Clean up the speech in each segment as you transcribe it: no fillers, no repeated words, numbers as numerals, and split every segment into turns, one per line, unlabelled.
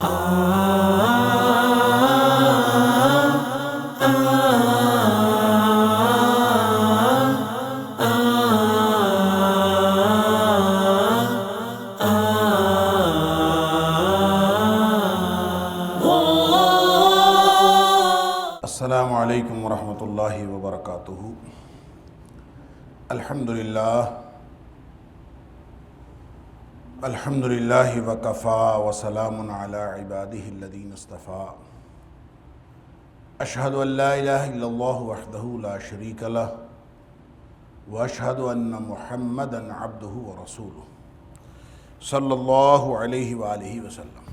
السلام علیکم ورحمۃ اللہ وبرکاتہ۔ الحمدللہ وکفیٰ وسلام علی عبادہ الذین اصطفیٰ۔ اشہد ان لا الہ الا اللہ وحدہ لا شریک لہ واشہد ان محمدا عبدہ ورسولہ صلی اللہ علیہ وآلہ وسلم۔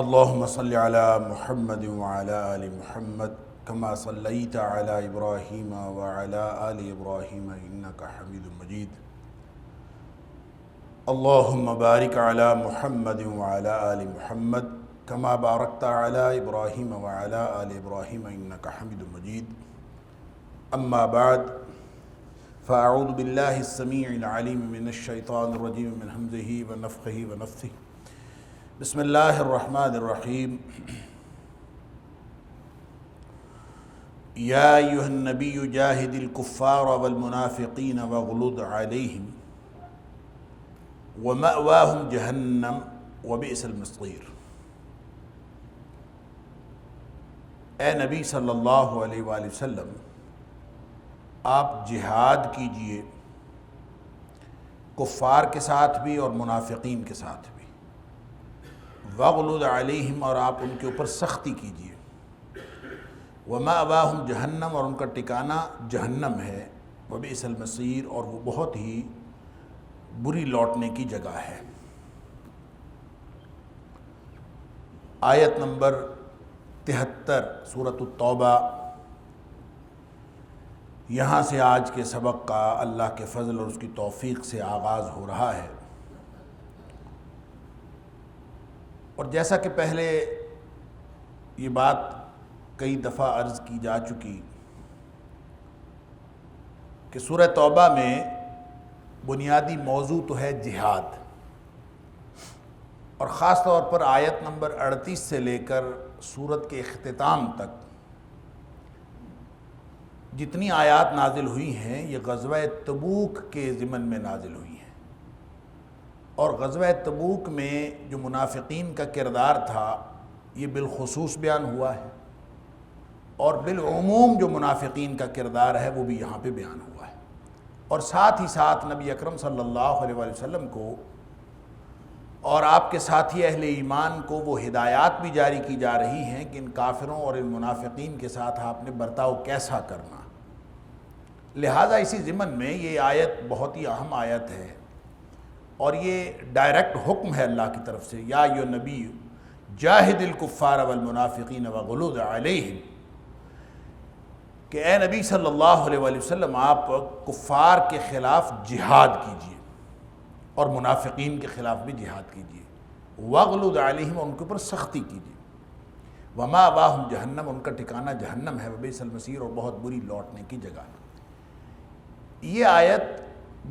اللہم صلی علی محمد وعلی آل محمد کما صلیت علی ابراہیم وعلی آل ابراہیم انکا حمید مجید۔ اللہم بارک علی محمد وعلی آل محمد کما بارکت علی ابراہیم وعلی آل ابراہیم انکا حمید مجید۔ اما بعد فاعوذ باللہ السمیع العلیم من الشیطان الرجیم من ہمزہ ونفخہ ونفثہ۔ بسم اللہ الرحمن الرحیم۔ یا ایہا النبی جاہد الکفار والمنافقین واغلظ علیہم ومأواہم جہنم وبئس المصیر۔ اے نبی صلی اللہ علیہ وآلہ وسلم، آپ جہاد کیجئے کفار کے ساتھ بھی اور منافقین کے ساتھ بھی، وَاغْلُظْ عَلَيْهِمْ، اور آپ ان کے اوپر سختی کیجئے، وَمَأْوَاهُمْ جہنم، اور ان کا ٹھکانہ جہنم ہے، وَبِئْسَ الْمَصِيرُ، اور وہ بہت ہی بری لوٹنے کی جگہ ہے۔ آیت نمبر 73 سورۃ التوبہ، یہاں سے آج کے سبق کا اللہ کے فضل اور اس کی توفیق سے آغاز ہو رہا ہے۔ اور جیسا کہ پہلے یہ بات کئی دفعہ عرض کی جا چکی کہ سورہ توبہ میں بنیادی موضوع تو ہے جہاد، اور خاص طور پر آیت نمبر 38 سے لے کر سورت کے اختتام تک جتنی آیات نازل ہوئی ہیں یہ غزوہ تبوک کے ضمن میں نازل ہوئی ہیں، اور غزوہ تبوک میں جو منافقین کا کردار تھا یہ بالخصوص بیان ہوا ہے، اور بالعموم جو منافقین کا کردار ہے وہ بھی یہاں پہ بیان ہوا ہے، اور ساتھ ہی ساتھ نبی اکرم صلی اللہ علیہ وآلہ وسلم کو اور آپ کے ساتھی اہل ایمان کو وہ ہدایات بھی جاری کی جا رہی ہیں کہ ان کافروں اور ان منافقین کے ساتھ آپ نے برتاؤ کیسا کرنا۔ لہٰذا اسی ضمن میں یہ آیت بہت ہی اہم آیت ہے، اور یہ ڈائریکٹ حکم ہے اللہ کی طرف سے، یا ایھا النبی جاہد الکفار والمنافقین واغلظ علیہم، کہ اے نبی صلی اللہ علیہ وآلہ وسلم آپ کفار کے خلاف جہاد کیجئے اور منافقین کے خلاف بھی جہاد کیجئے، واغلظ علیہم، ان کے اوپر سختی کیجئے، ومأواہم جہنم، ان کا ٹھکانہ جہنم ہے، وبئس المصیر، اور بہت بری لوٹنے کی جگہ ہے۔ یہ آیت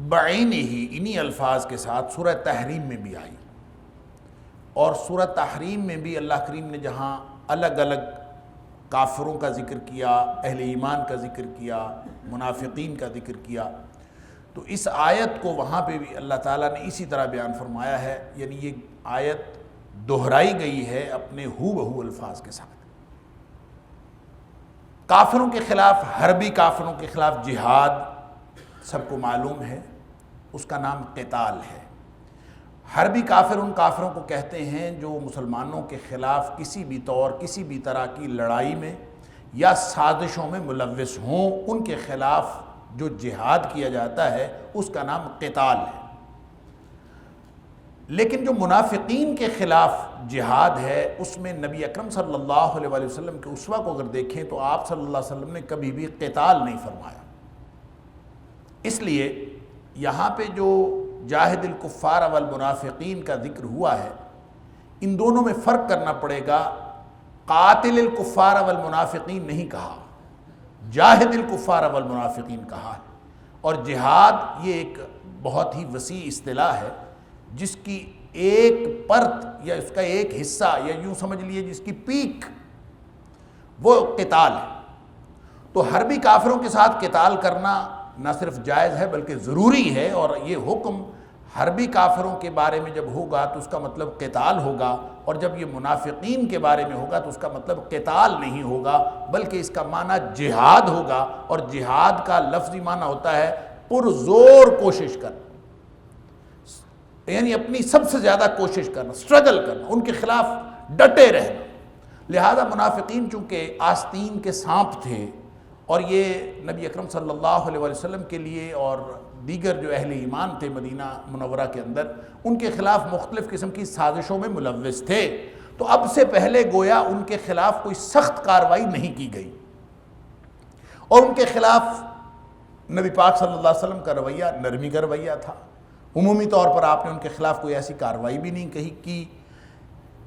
بعینہ ہی انہی الفاظ کے ساتھ سورہ تحریم میں بھی آئی، اور سورہ تحریم میں بھی اللہ کریم نے جہاں الگ الگ کافروں کا ذکر کیا، اہل ایمان کا ذکر کیا، منافقین کا ذکر کیا، تو اس آیت کو وہاں پہ بھی اللہ تعالیٰ نے اسی طرح بیان فرمایا ہے، یعنی یہ آیت دہرائی گئی ہے اپنے ہو بہو الفاظ کے ساتھ۔ کافروں کے خلاف، حربی کافروں کے خلاف جہاد سب کو معلوم ہے، اس کا نام قتال ہے۔ حربی کافر ان کافروں کو کہتے ہیں جو مسلمانوں کے خلاف کسی بھی طور، کسی بھی طرح کی لڑائی میں یا سازشوں میں ملوث ہوں، ان کے خلاف جو جہاد کیا جاتا ہے اس کا نام قتال ہے۔ لیکن جو منافقین کے خلاف جہاد ہے اس میں نبی اکرم صلی اللہ علیہ وآلہ وسلم کے اسوہ کو اگر دیکھیں تو آپ صلی اللہ علیہ وسلم نے کبھی بھی قتال نہیں فرمایا۔ اس لیے یہاں پہ جو جاہد الکفار والمنافقین کا ذکر ہوا ہے، ان دونوں میں فرق کرنا پڑے گا۔ قاتل الکفار والمنافقین نہیں کہا، جاہد الکفار والمنافقین کہا ہے۔ اور جہاد یہ ایک بہت ہی وسیع اصطلاح ہے جس کی ایک پرت یا اس کا ایک حصہ یا یوں سمجھ لیے جس کی پیک وہ قتال ہے. تو حربی کافروں کے ساتھ قتال کرنا نہ صرف جائز ہے بلکہ ضروری ہے، اور یہ حکم حربی کافروں کے بارے میں جب ہوگا تو اس کا مطلب قتال ہوگا، اور جب یہ منافقین کے بارے میں ہوگا تو اس کا مطلب قتال نہیں ہوگا بلکہ اس کا معنی جہاد ہوگا. اور جہاد کا لفظی معنی ہوتا ہے پرزور کوشش کرنا، یعنی اپنی سب سے زیادہ کوشش کرنا، سٹرگل کرنا، ان کے خلاف ڈٹے رہنا. لہذا منافقین چونکہ آستین کے سانپ تھے، اور یہ نبی اکرم صلی اللہ علیہ وسلم کے لیے اور دیگر جو اہل ایمان تھے مدینہ منورہ کے اندر، ان کے خلاف مختلف قسم کی سازشوں میں ملوث تھے. تو اب سے پہلے گویا ان کے خلاف کوئی سخت کارروائی نہیں کی گئی، اور ان کے خلاف نبی پاک صلی اللہ علیہ وسلم کا رویہ نرمی کا رویہ تھا. عمومی طور پر آپ نے ان کے خلاف کوئی ایسی کارروائی بھی نہیں کی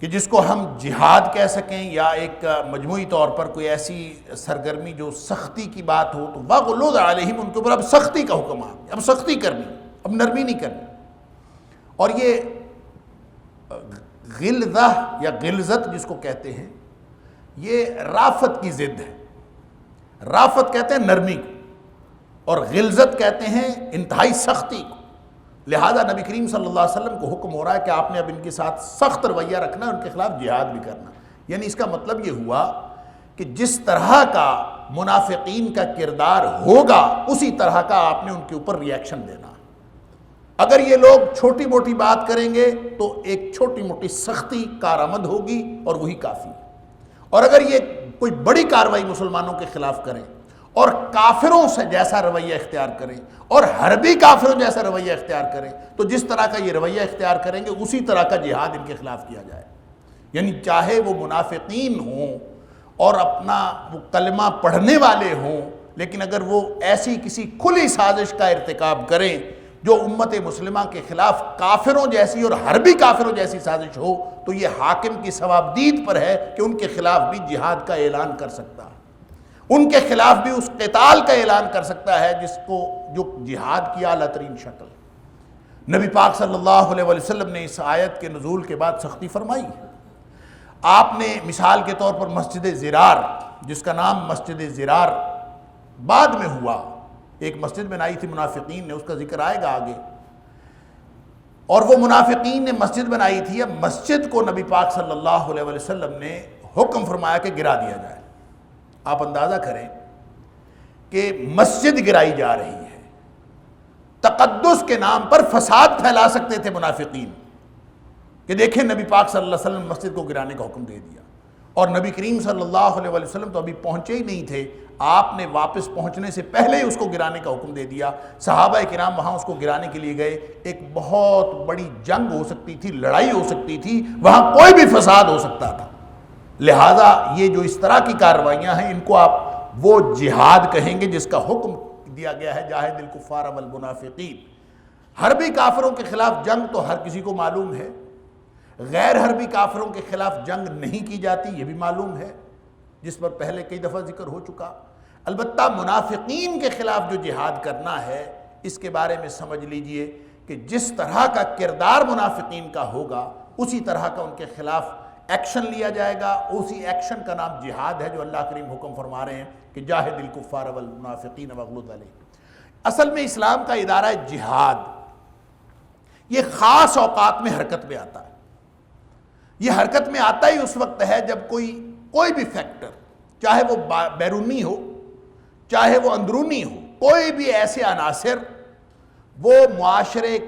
کہ جس کو ہم جہاد کہہ سکیں، یا ایک مجموعی طور پر کوئی ایسی سرگرمی جو سختی کی بات ہو. تو وَغْلُظْ عَلَيْهِمْ، ان کے اوپر اب سختی کا حکم آ گیا، اب سختی کرنی، اب نرمی نہیں کرنی. اور یہ غلظہ یا غلظت جس کو کہتے ہیں، یہ رافت کی ضد ہے. رافت کہتے ہیں نرمی کو، اور غلظت کہتے ہیں انتہائی سختی کو. لہذا نبی کریم صلی اللہ علیہ وسلم کو حکم ہو رہا ہے کہ آپ نے اب ان کے ساتھ سخت رویہ رکھنا ہے، ان کے خلاف جہاد بھی کرنا. یعنی اس کا مطلب یہ ہوا کہ جس طرح کا منافقین کا کردار ہوگا اسی طرح کا آپ نے ان کے اوپر ری ایکشن دینا. اگر یہ لوگ چھوٹی موٹی بات کریں گے تو ایک چھوٹی موٹی سختی کارآمد ہوگی اور وہی کافی. اور اگر یہ کوئی بڑی کارروائی مسلمانوں کے خلاف کریں اور کافروں سے جیسا رویہ اختیار کریں اور حربی کافروں جیسا رویہ اختیار کریں تو جس طرح کا یہ رویہ اختیار کریں گے اسی طرح کا جہاد ان کے خلاف کیا جائے. یعنی چاہے وہ منافقین ہوں اور اپنا وہ کلمہ پڑھنے والے ہوں، لیکن اگر وہ ایسی کسی کھلی سازش کا ارتکاب کریں جو امت مسلمہ کے خلاف کافروں جیسی اور حربی کافروں جیسی سازش ہو، تو یہ حاکم کی ثوابدید پر ہے کہ ان کے خلاف بھی جہاد کا اعلان کر سکتا ہے، ان کے خلاف بھی اس قتال کا اعلان کر سکتا ہے جو جہاد کی اعلیٰ ترین شکل. نبی پاک صلی اللہ علیہ وسلم نے اس آیت کے نزول کے بعد سختی فرمائی. آپ نے مثال کے طور پر مسجد زرار، جس کا نام مسجد زرار بعد میں ہوا، ایک مسجد بنائی تھی منافقین نے، اس کا ذکر آئے گا آگے. اور وہ منافقین نے مسجد بنائی تھی، اب مسجد کو نبی پاک صلی اللہ علیہ وسلم نے حکم فرمایا کہ گرا دیا جائے. آپ اندازہ کریں کہ مسجد گرائی جا رہی ہے، تقدس کے نام پر فساد پھیلا سکتے تھے منافقین کہ دیکھیں نبی پاک صلی اللہ علیہ وسلم مسجد کو گرانے کا حکم دے دیا. اور نبی کریم صلی اللہ علیہ وسلم تو ابھی پہنچے ہی نہیں تھے، آپ نے واپس پہنچنے سے پہلے ہی اس کو گرانے کا حکم دے دیا. صحابہ کرام وہاں اس کو گرانے کے لیے گئے. ایک بہت بڑی جنگ ہو سکتی تھی، لڑائی ہو سکتی تھی، وہاں کوئی بھی فساد ہو سکتا تھا. لہٰذا یہ جو اس طرح کی کارروائیاں ہیں ان کو آپ وہ جہاد کہیں گے جس کا حکم دیا گیا ہے، جاہد الکفار والمنافقین. حربی کافروں کے خلاف جنگ تو ہر کسی کو معلوم ہے، غیر حربی کافروں کے خلاف جنگ نہیں کی جاتی یہ بھی معلوم ہے، جس پر پہلے کئی دفعہ ذکر ہو چکا. البتہ منافقین کے خلاف جو جہاد کرنا ہے اس کے بارے میں سمجھ لیجئے کہ جس طرح کا کردار منافقین کا ہوگا اسی طرح کا ان کے خلاف ایکشن لیا جائے گا. اسی ایکشن کا نام جہاد ہے جو اللہ کریم حکم فرما رہے ہیں کہ جاہد الکفار والمنافقین واغلظ علیہم. اصل میں اسلام کا ادارہ جہاد یہ خاص اوقات میں حرکت میں آتا ہے. یہ حرکت میں آتا ہی اس وقت ہے جب کوئی بھی فیکٹر، چاہے وہ بیرونی ہو چاہے وہ اندرونی ہو، کوئی بھی ایسے عناصر وہ معاشرے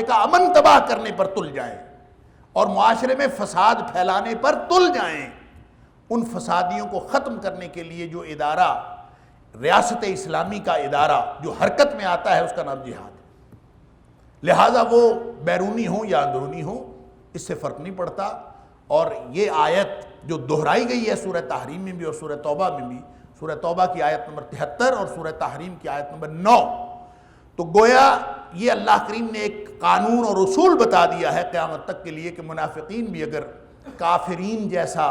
کا امن تباہ کرنے پر تل جائیں اور معاشرے میں فساد پھیلانے پر تل جائیں. ان فسادیوں کو ختم کرنے کے لیے جو ادارہ، ریاست اسلامی کا ادارہ جو حرکت میں آتا ہے اس کا نام جہاد ہے. لہٰذا وہ بیرونی ہو یا اندرونی ہو اس سے فرق نہیں پڑتا. اور یہ آیت جو دہرائی گئی ہے سورہ تحریم میں بھی اور سورہ توبہ میں بھی، سورہ توبہ کی آیت نمبر 73 اور سورہ تحریم کی آیت نمبر 9، تو گویا یہ اللہ کریم نے ایک قانون اور اصول بتا دیا ہے قیامت تک کے لیے کہ منافقین بھی اگر کافرین جیسا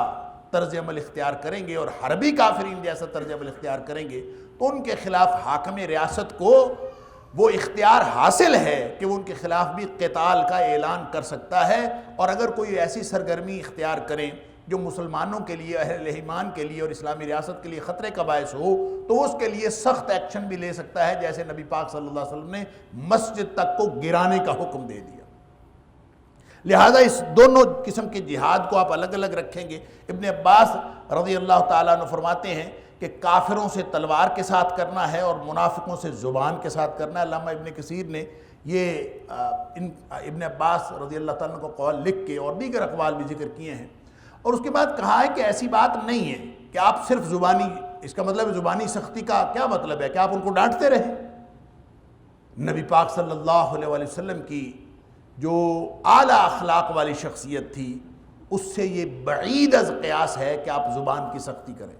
طرز عمل اختیار کریں گے اور حربی کافرین جیسا طرز عمل اختیار کریں گے تو ان کے خلاف حاکم ریاست کو وہ اختیار حاصل ہے کہ وہ ان کے خلاف بھی قتال کا اعلان کر سکتا ہے، اور اگر کوئی ایسی سرگرمی اختیار کریں جو مسلمانوں کے لیے، اہل ایمان کے لیے اور اسلامی ریاست کے لیے خطرے کا باعث ہو، تو اس کے لیے سخت ایکشن بھی لے سکتا ہے، جیسے نبی پاک صلی اللہ علیہ وسلم نے مسجد تک کو گرانے کا حکم دے دیا۔ لہٰذا اس دونوں قسم کے جہاد کو آپ الگ الگ رکھیں گے۔ ابن عباس رضی اللہ تعالیٰ عنہ فرماتے ہیں کہ کافروں سے تلوار کے ساتھ کرنا ہے اور منافقوں سے زبان کے ساتھ کرنا ہے۔ علامہ ابن کثیر نے یہ ابن عباس رضی اللہ تعالیٰ عنہ کو قول لکھ کے اور دیگر اقوال بھی ذکر کیے ہیں، اور اس کے بعد کہا ہے کہ ایسی بات نہیں ہے کہ آپ صرف زبانی، اس کا مطلب زبانی سختی کا کیا مطلب ہے کہ آپ ان کو ڈانٹتے رہیں۔ نبی پاک صلی اللہ علیہ وآلہ وسلم کی جو اعلیٰ اخلاق والی شخصیت تھی، اس سے یہ بعید از قیاس ہے کہ آپ زبان کی سختی کریں،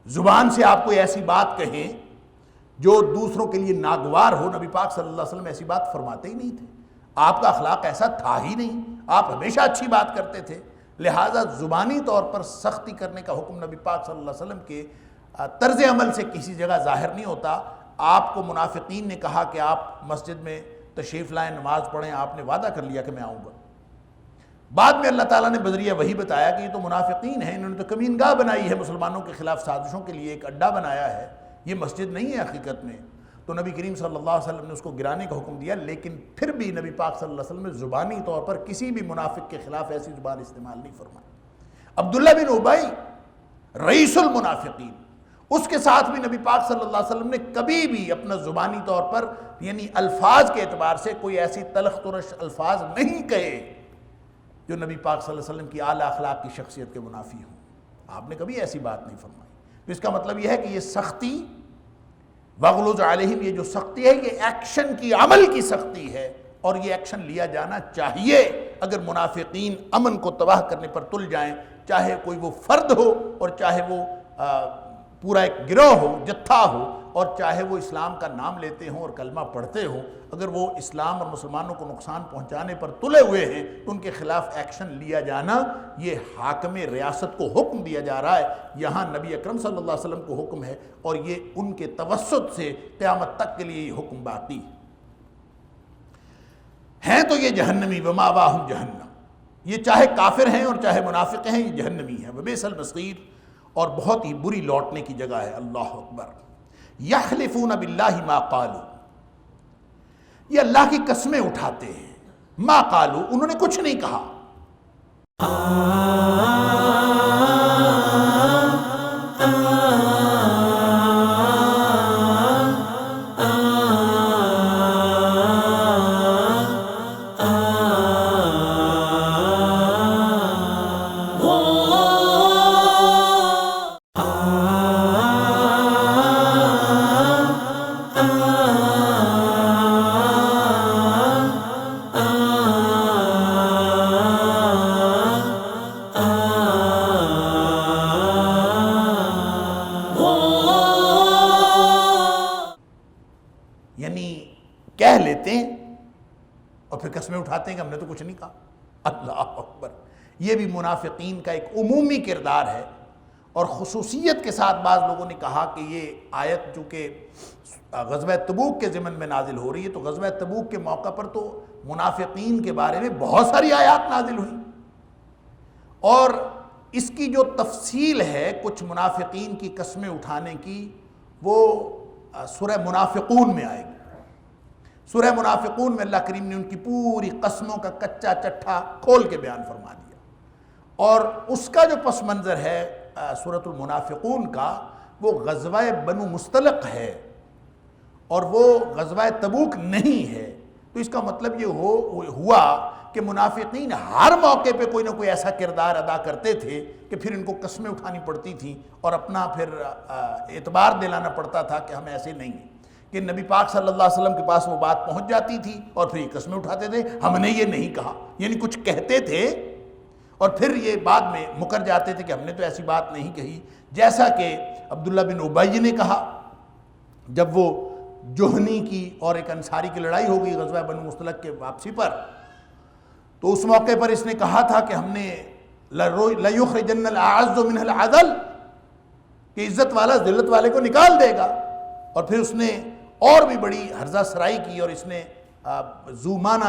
زبان سے آپ کوئی ایسی بات کہیں جو دوسروں کے لیے ناگوار ہو۔ نبی پاک صلی اللہ علیہ وسلم ایسی بات فرماتے ہی نہیں تھے، آپ کا اخلاق ایسا تھا ہی نہیں، آپ ہمیشہ اچھی بات کرتے تھے۔ لہٰذا زبانی طور پر سختی کرنے کا حکم نبی پاک صلی اللہ علیہ وسلم کے طرز عمل سے کسی جگہ ظاہر نہیں ہوتا۔ آپ کو منافقین نے کہا کہ آپ مسجد میں تشریف لائیں، نماز پڑھیں، آپ نے وعدہ کر لیا کہ میں آؤں گا۔ بعد میں اللہ تعالیٰ نے بذریعہ وحی بتایا کہ یہ تو منافقین ہیں، انہوں نے تو کمین گاہ بنائی ہے، مسلمانوں کے خلاف سازشوں کے لیے ایک اڈا بنایا ہے، یہ مسجد نہیں ہے حقیقت میں۔ تو نبی کریم صلی اللہ علیہ وسلم نے اس کو گرانے کا حکم دیا، لیکن پھر بھی نبی پاک صلی اللہ علیہ وسلم نے زبانی طور پر کسی بھی منافق کے خلاف ایسی زبان استعمال نہیں فرمائی۔ عبداللہ بن ابی رئیس المنافقین، اس کے ساتھ بھی نبی پاک صلی اللہ علیہ وسلم نے کبھی بھی اپنا زبانی طور پر یعنی الفاظ کے اعتبار سے کوئی ایسی تلخ ترش الفاظ نہیں کہے جو نبی پاک صلی اللہ علیہ وسلم کی اعلیٰ اخلاق کی شخصیت کے منافی ہوں۔ آپ نے کبھی ایسی بات نہیں فرمائی۔ تو اس کا مطلب یہ ہے کہ یہ سختی وغلظ علیہم، یہ جو سختی ہے یہ ایکشن کی، عمل کی سختی ہے، اور یہ ایکشن لیا جانا چاہیے اگر منافقین امن کو تباہ کرنے پر تل جائیں، چاہے کوئی وہ فرد ہو اور چاہے وہ پورا ایک گروہ ہو، جتھا ہو، اور چاہے وہ اسلام کا نام لیتے ہوں اور کلمہ پڑھتے ہوں، اگر وہ اسلام اور مسلمانوں کو نقصان پہنچانے پر تلے ہوئے ہیں تو ان کے خلاف ایکشن لیا جانا، یہ حاکم ریاست کو حکم دیا جا رہا ہے۔ یہاں نبی اکرم صلی اللہ علیہ وسلم کو حکم ہے، اور یہ ان کے توسط سے قیامت تک کے لیے یہ حکم باقی ہیں۔ تو یہ جہنمی، ومأواہم جہنم، یہ چاہے کافر ہیں اور چاہے منافق ہیں، یہ جہنمی ہیں۔ وبئس المصیر، اور بہت ہی بری لوٹنے کی جگہ ہے۔ اللہ اکبر۔ یحلفون باللہ ما قالوا، یہ اللہ کی قسمیں اٹھاتے ہیں، ما قالوا، انہوں نے کچھ نہیں کہا۔ کہہ لیتے ہیں اور پھر قسمیں اٹھاتے ہیں کہ ہم نے تو کچھ نہیں کہا۔ اللہ اکبر۔ یہ بھی منافقین کا ایک عمومی کردار ہے، اور خصوصیت کے ساتھ بعض لوگوں نے کہا کہ یہ آیت چونکہ غزوہ تبوک کے ضمن میں نازل ہو رہی ہے، تو غزوہ تبوک کے موقع پر تو منافقین کے بارے میں بہت ساری آیات نازل ہوئیں، اور اس کی جو تفصیل ہے کچھ منافقین کی قسمیں اٹھانے کی، وہ سورہ منافقون میں آئے گی۔ سورہ منافقون میں اللہ کریم نے ان کی پوری قسموں کا کچا چٹھا کھول کے بیان فرما دیا، اور اس کا جو پس منظر ہے سورۃ المنافقون کا، وہ غزوہ بنو مستلق ہے اور وہ غزوہ تبوک نہیں ہے۔ تو اس کا مطلب یہ ہوا کہ منافقین ہر موقع پہ کوئی نہ کوئی ایسا کردار ادا کرتے تھے کہ پھر ان کو قسمیں اٹھانی پڑتی تھیں اور اپنا پھر اعتبار دلانا پڑتا تھا کہ ہم ایسے نہیں ہیں، کہ نبی پاک صلی اللہ علیہ وسلم کے پاس وہ بات پہنچ جاتی تھی اور پھر یہ قسمیں اٹھاتے تھے ہم نے یہ نہیں کہا، یعنی کچھ کہتے تھے اور پھر یہ بعد میں مکر جاتے تھے کہ ہم نے تو ایسی بات نہیں کہی۔ جیسا کہ عبداللہ بن ابی نے کہا جب وہ جوہنی کی اور ایک انصاری کی لڑائی ہو گئی غزوہ بنو مستلق کے واپسی پر، تو اس موقع پر اس نے کہا تھا کہ ہم نے لَيُخْرِجَنَّ الْأَعَزُّ مِنْهَا الْأَذَلَّ، کہ عزت والا ذلت والے کو نکال دے گا، اور پھر اس نے اور بھی بڑی ہرزہ سرائی کی، اور اس نے زومانہ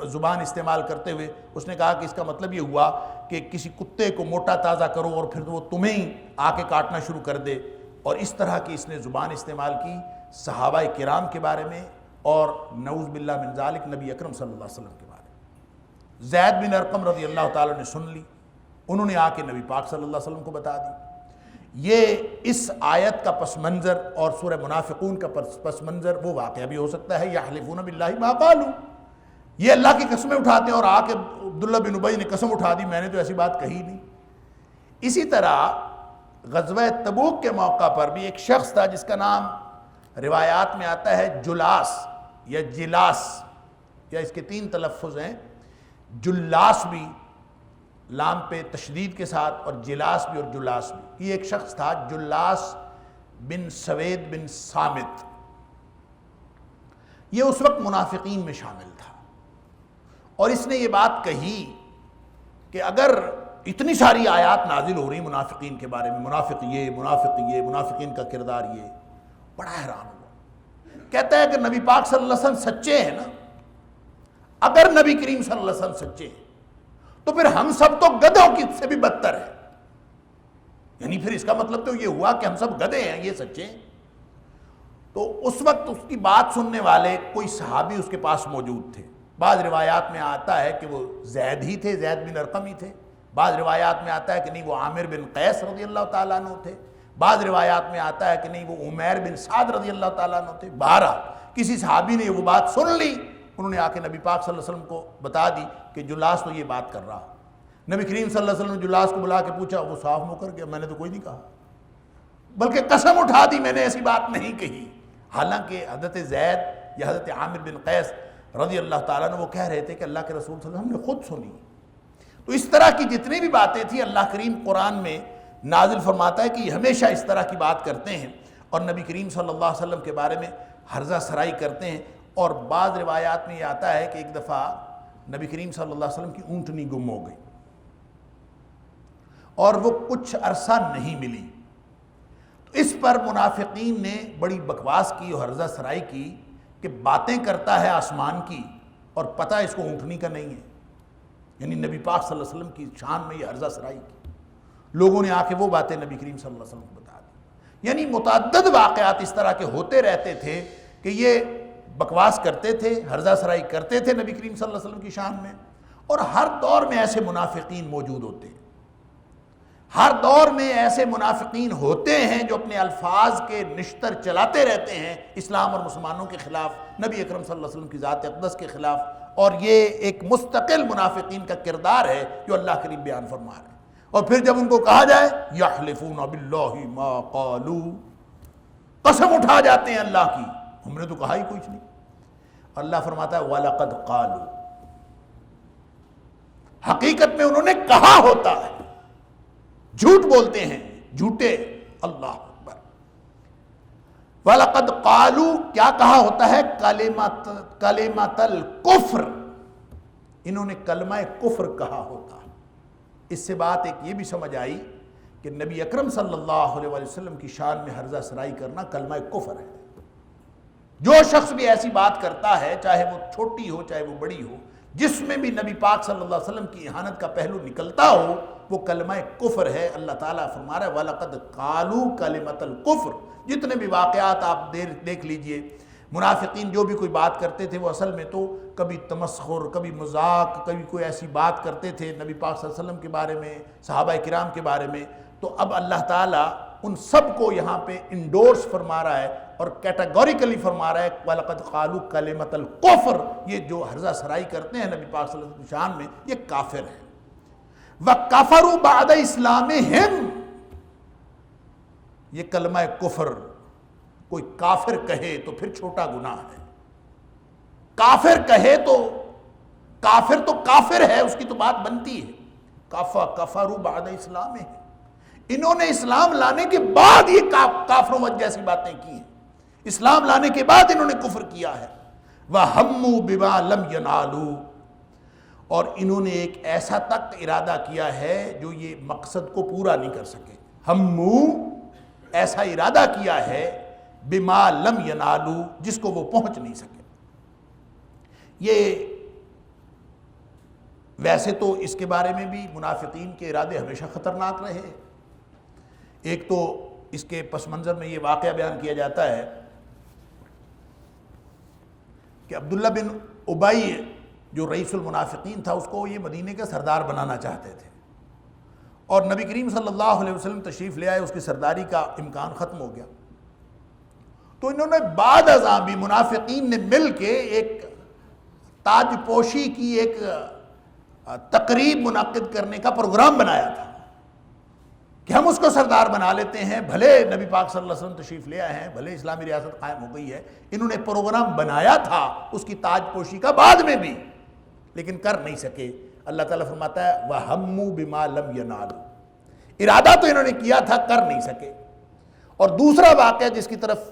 زبان استعمال کرتے ہوئے اس نے کہا کہ اس کا مطلب یہ ہوا کہ کسی کتے کو موٹا تازہ کرو اور پھر وہ تمہیں ہی آ کے کاٹنا شروع کر دے، اور اس طرح کی اس نے زبان استعمال کی صحابہ کرام کے بارے میں، اور نعوذ باللہ من ذالک نبی اکرم صلی اللہ علیہ وسلم کے بارے میں۔ زید بن ارقم رضی اللہ تعالیٰ نے سن لی، انہوں نے آ کے نبی پاک صلی اللہ علیہ وسلم کو بتا دی۔ یہ اس آیت کا پس منظر اور سورہ منافقون کا پس منظر وہ واقعہ بھی ہو سکتا ہے، یحلفون باللہ ما قالوا، یہ اللہ کی قسمیں اٹھاتے ہیں، اور آ کے عبداللہ بن ابی نے قسم اٹھا دی میں نے تو ایسی بات کہی نہیں۔ اسی طرح غزوہ تبوک کے موقع پر بھی ایک شخص تھا جس کا نام روایات میں آتا ہے جلاس یا جلاس، یا اس کے 3 تلفظ ہیں، جلاس بھی لام پہ تشدید کے ساتھ، اور جلاس بھی اور جلاس بھی۔ یہ ایک شخص تھا جلاس بن سوید بن صامت، یہ اس وقت منافقین میں شامل تھا، اور اس نے یہ بات کہی کہ اگر اتنی ساری آیات نازل ہو رہی منافقین کے بارے میں، منافق یہ، منافقین کا کردار یہ، بڑا حیران ہوا۔ کہتا ہے کہ نبی پاک صلی اللہ علیہ وسلم سچے ہیں نا، اگر نبی کریم صلی اللہ علیہ وسلم سچے ہیں تو پھر ہم سب تو گدھوں کی سے بھی بدتر ہیں، یعنی پھر اس کا مطلب تو یہ ہوا کہ ہم سب گدھے ہیں، یہ سچے ہیں۔ تو اس وقت اس کی بات سننے والے کوئی صحابی اس کے پاس موجود تھے، بعض روایات میں آتا ہے کہ وہ زید ہی تھے، زید بن ارقم ہی تھے، بعض روایات میں آتا ہے کہ نہیں وہ عامر بن قیس رضی اللہ تعالیٰ عنہ تھے، بعض روایات میں آتا ہے کہ نہیں وہ عمیر بن سعد رضی اللہ تعالیٰ عنہ تھے۔ بہرحال کسی صحابی نے وہ بات سن لی، انہوں نے آ کے نبی پاک صلی اللہ علیہ وسلم کو بتا دی کہ جلاس تو یہ بات کر رہا۔ نبی کریم صلی اللہ علیہ وسلم نے جلاس کو بلا کے پوچھا، وہ صاف منہ کر گیا، میں نے تو کوئی نہیں کہا، بلکہ قسم اٹھا دی میں نے ایسی بات نہیں کہی۔ حالانکہ حضرت زید یا حضرت عامر بن قیس رضی اللہ تعالیٰ عنہ وہ کہہ رہے تھے کہ اللہ کے رسول صلی اللہ علیہ وسلم نے خود سنی۔ تو اس طرح کی جتنی بھی باتیں تھیں اللہ کریم قرآن میں نازل فرماتا ہے کہ یہ ہمیشہ اس طرح کی بات کرتے ہیں، اور نبی کریم صلی اللہ علیہ وسلم کے بارے میں ہرزہ سرائی کرتے ہیں۔ اور بعض روایات میں یہ آتا ہے کہ ایک دفعہ نبی کریم صلی اللہ علیہ وسلم کی اونٹنی گم ہو گئی، اور وہ کچھ عرصہ نہیں ملی۔ تو اس پر منافقین نے بڑی بکواس کی اور ہرزہ سرائی کی کہ باتیں کرتا ہے آسمان کی اور پتہ اس کو اونٹنی کا نہیں ہے، یعنی نبی پاک صلی اللہ علیہ وسلم کی شان میں یہ ہرزہ سرائی کی۔ لوگوں نے آ کے وہ باتیں نبی کریم صلی اللہ علیہ وسلم کو بتا دی۔ یعنی متعدد واقعات اس طرح کے ہوتے رہتے تھے کہ یہ بکواس کرتے تھے، ہرزہ سرائی کرتے تھے نبی کریم صلی اللہ علیہ وسلم کی شان میں، اور ہر دور میں ایسے منافقین موجود ہوتے ہیں، ہر دور میں ایسے منافقین ہوتے ہیں جو اپنے الفاظ کے نشتر چلاتے رہتے ہیں اسلام اور مسلمانوں کے خلاف، نبی اکرم صلی اللہ علیہ وسلم کی ذات اقدس کے خلاف، اور یہ ایک مستقل منافقین کا کردار ہے جو اللہ کریم بیان فرما رہے ہیں۔ اور پھر جب ان کو کہا جائے یحلفون باللہ ما قالوا، قسم اٹھا جاتے ہیں اللہ کی، ہم نے تو کہا ہی کچھ نہیں۔ اللہ فرماتا ہے وَلَقَدْ قَالُوا، حقیقت میں انہوں نے کہا ہوتا ہے، جھوٹ بولتے ہیں، جھوٹے، اللہ اکبر۔ وَلَقَدْ قَالُوا، کیا کہا ہوتا ہے؟ کلمۃ الکفر، انہوں نے کلمہ کفر کہا ہوتا۔ اس سے بات ایک یہ بھی سمجھ آئی کہ نبی اکرم صلی اللہ علیہ وسلم کی شان میں ہرزہ سرائی کرنا کلمہ کفر ہے۔ جو شخص بھی ایسی بات کرتا ہے، چاہے وہ چھوٹی ہو چاہے وہ بڑی ہو، جس میں بھی نبی پاک صلی اللہ علیہ وسلم کی اہانت کا پہلو نکلتا ہو، وہ کلمہ کفر ہے۔ اللہ تعالیٰ فرما رہا ہے وَلَقَدْ قَالُوا كَلِمَةَ الْكُفْرِ۔ جتنے بھی واقعات آپ دیکھ لیجئے، منافقین جو بھی کوئی بات کرتے تھے وہ اصل میں تو کبھی تمسخر، کبھی مذاق، کبھی کوئی ایسی بات کرتے تھے نبی پاک صلی اللہ علیہ وسلم کے بارے میں، صحابہ کرام کے بارے میں۔ تو اب اللہ تعالیٰ ان سب کو یہاں پہ انڈورس فرما رہا ہے اور کیٹاگوریکلی فرما رہا ہے وَلَقَدْ قَالُوا كَلِمَةَ الْكُفْرِ، یہ جو ہرزہ سرائی کرتے ہیں نبی پاک صلی اللہ علیہ وسلم کی شان میں، یہ کافر ہیں۔ وَكَفَرُوا بَعْدَ إِسْلَامِهِمْ، یہ کلمہ کفر کوئی کافر کہے تو پھر چھوٹا گناہ ہے۔ کافر کہے تو کافر ہے، اس کی تو بات بنتی ہے۔ کفروا بعد اسلامہم، انہوں نے اسلام لانے کے بعد یہ کافروں جیسی باتیں کی ہیں، اسلام لانے کے بعد انہوں نے کفر کیا ہے۔ وَهَمُّوا بِمَا لَمْ يَنَالُوا، اور انہوں نے ایک ایسا تک ارادہ کیا ہے جو یہ مقصد کو پورا نہیں کر سکے۔ ہمو، ایسا ارادہ کیا ہے بما لم ینالو، جس کو وہ پہنچ نہیں سکے۔ یہ ویسے تو اس کے بارے میں بھی منافقین کے ارادے ہمیشہ خطرناک رہے۔ ایک تو اس کے پس منظر میں یہ واقعہ بیان کیا جاتا ہے کہ عبداللہ بن ابی جو رئیس المنافقین تھا، اس کو یہ مدینے کا سردار بنانا چاہتے تھے، اور نبی کریم صلی اللہ علیہ وسلم تشریف لے آئے، اس کی سرداری کا امکان ختم ہو گیا۔ تو انہوں نے بعد ازاں بھی منافقین نے مل کے ایک تاج پوشی کی ایک تقریب منعقد کرنے کا پروگرام بنایا تھا کہ ہم اس کو سردار بنا لیتے ہیں، بھلے نبی پاک صلی اللہ علیہ وسلم تشریف لے آئے ہیں، بھلے اسلامی ریاست قائم ہو گئی ہے۔ انہوں نے پروگرام بنایا تھا اس کی تاج پوشی کا بعد میں بھی، لیکن کر نہیں سکے۔ اللہ تعالیٰ فرماتا ہے وَهَمُّوا بِمَا لَمْ يَنَالُوا، ارادہ تو انہوں نے کیا تھا، کر نہیں سکے۔ اور دوسرا واقعہ جس کی طرف